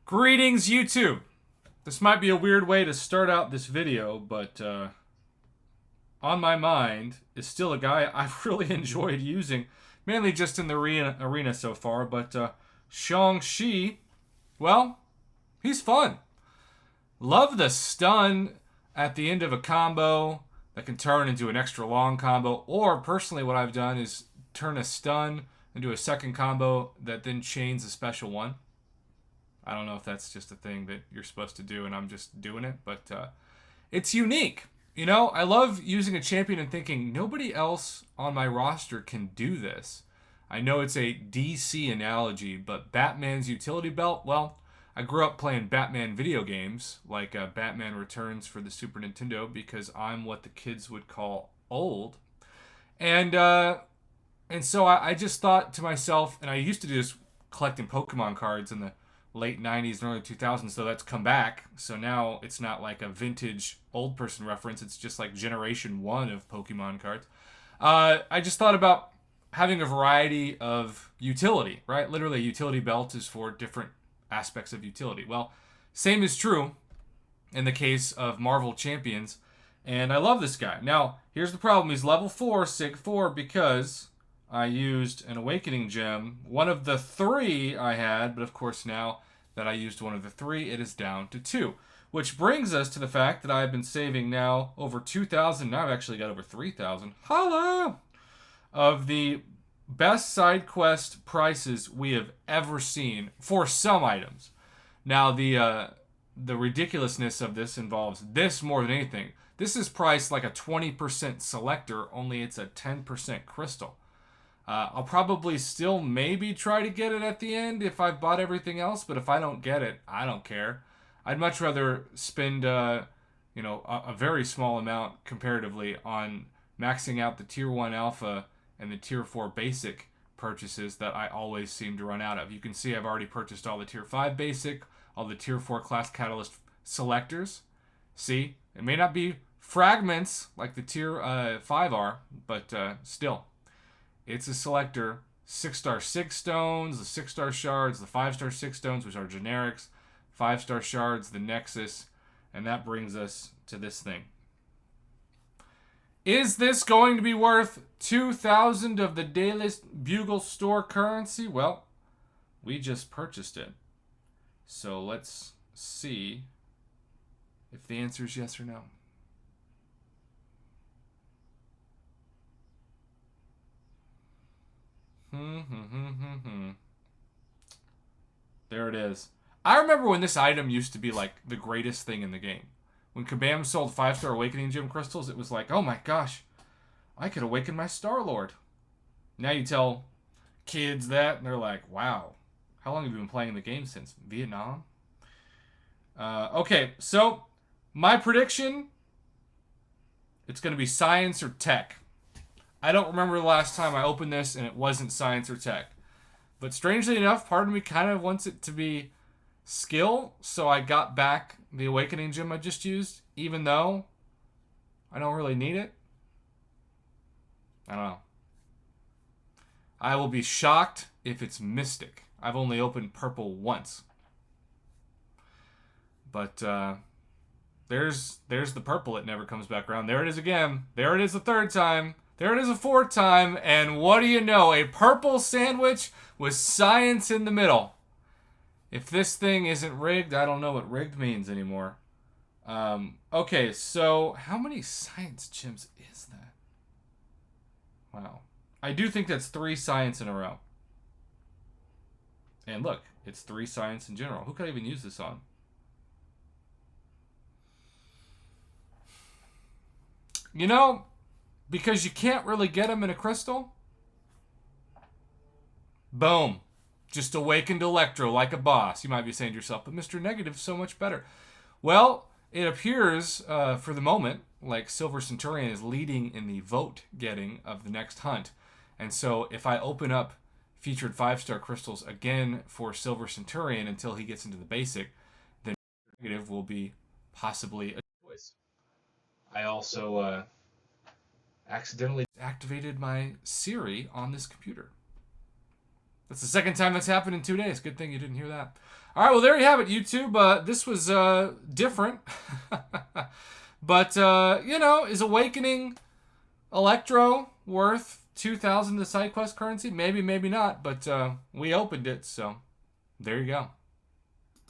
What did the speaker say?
Greetings, YouTube! This might be a weird way to start out this video, but on my mind is still a guy I've really enjoyed using, mainly just in the arena so far, but Shang-Chi, well, he's fun. Love the stun at the end of a combo that can turn into an extra long combo, or personally what I've done is turn a stun into a second combo that then chains a special one. I don't know if that's just a thing that you're supposed to do and I'm just doing it, but it's unique. You know, I love using a champion and thinking nobody else on my roster can do this. I know it's a DC analogy, but Batman's utility belt, well, I grew up playing Batman video games, like Batman Returns for the Super Nintendo, because I'm what the kids would call old. And so I just thought to myself, and I used to do this collecting Pokemon cards in the late 90s and early 2000s, so that's come back. So now it's not like a vintage old person reference, it's just like generation one of Pokemon cards. I just thought about having a variety of utility, right? Literally, a utility belt is for different aspects of utility. Well, same is true in the case of Marvel Champions, and I love this guy. Now, here's the problem. He's level 4, Sig 4, because I used an Awakening Gem, one of the 3 I had, but of course now that I used one of the 3, it is down to 2. Which brings us to the fact that I've been saving now over 2,000, now I've actually got over 3,000, holla, of the best side quest prices we have ever seen for some items. Now the ridiculousness of this involves this more than anything. This is priced like a 20% selector, only it's a 10% crystal. I'll probably still maybe try to get it at the end if I've bought everything else, but if I don't get it, I don't care. I'd much rather spend a very small amount comparatively on maxing out the Tier 1 Alpha and the Tier 4 Basic purchases that I always seem to run out of. You can see I've already purchased all the Tier 5 Basic, all the Tier 4 Class Catalyst selectors. See, it may not be fragments like the Tier 5 are, but still. It's a selector, 6-star 6 stones, the 6-star shards, the 5-star 6 stones, which are generics, 5-star shards, the Nexus, and that brings us to this thing. Is this going to be worth 2,000 of the Daylist Bugle store currency? Well, we just purchased it. So let's see if the answer is yes or no. There it is. I remember when this item used to be like the greatest thing in the game. When Kabam sold 5-star Awakening Gem crystals, it was like, oh my gosh, I could awaken my Star-Lord. Now you tell kids that, and they're like, wow, how long have you been playing the game since? Vietnam? Okay, so my prediction, it's going to be science or tech. I don't remember the last time I opened this and it wasn't science or tech. But strangely enough, part of me kind of wants it to be skill, so I got back the Awakening Gem I just used, even though I don't really need it. I don't know. I will be shocked if it's Mystic. I've only opened purple once. But there's the purple that never comes back around. There it is again. There it is a third time. There it is a fourth time, and what do you know? A purple sandwich with science in the middle. If this thing isn't rigged, I don't know what rigged means anymore. Okay, so how many science gems is that? Wow. I do think that's 3 science in a row. And look, it's 3 science in general. Who could I even use this on? You know, because you can't really get them in a crystal. Boom. Just awakened Electro like a boss. You might be saying to yourself, but Mr. Negative's so much better. Well, it appears, for the moment, like Silver Centurion is leading in the vote getting of the next hunt. And so if I open up featured 5-star crystals again for Silver Centurion until he gets into the basic, then Negative will be possibly a choice. I also accidentally activated my Siri on this computer. That's the second time that's happened in 2 days. Good thing you didn't hear that. All right, well, there you have it, YouTube. This was different. But, is Awakening Electro worth 2,000 the side quest currency? Maybe, maybe not. But we opened it, so there you go.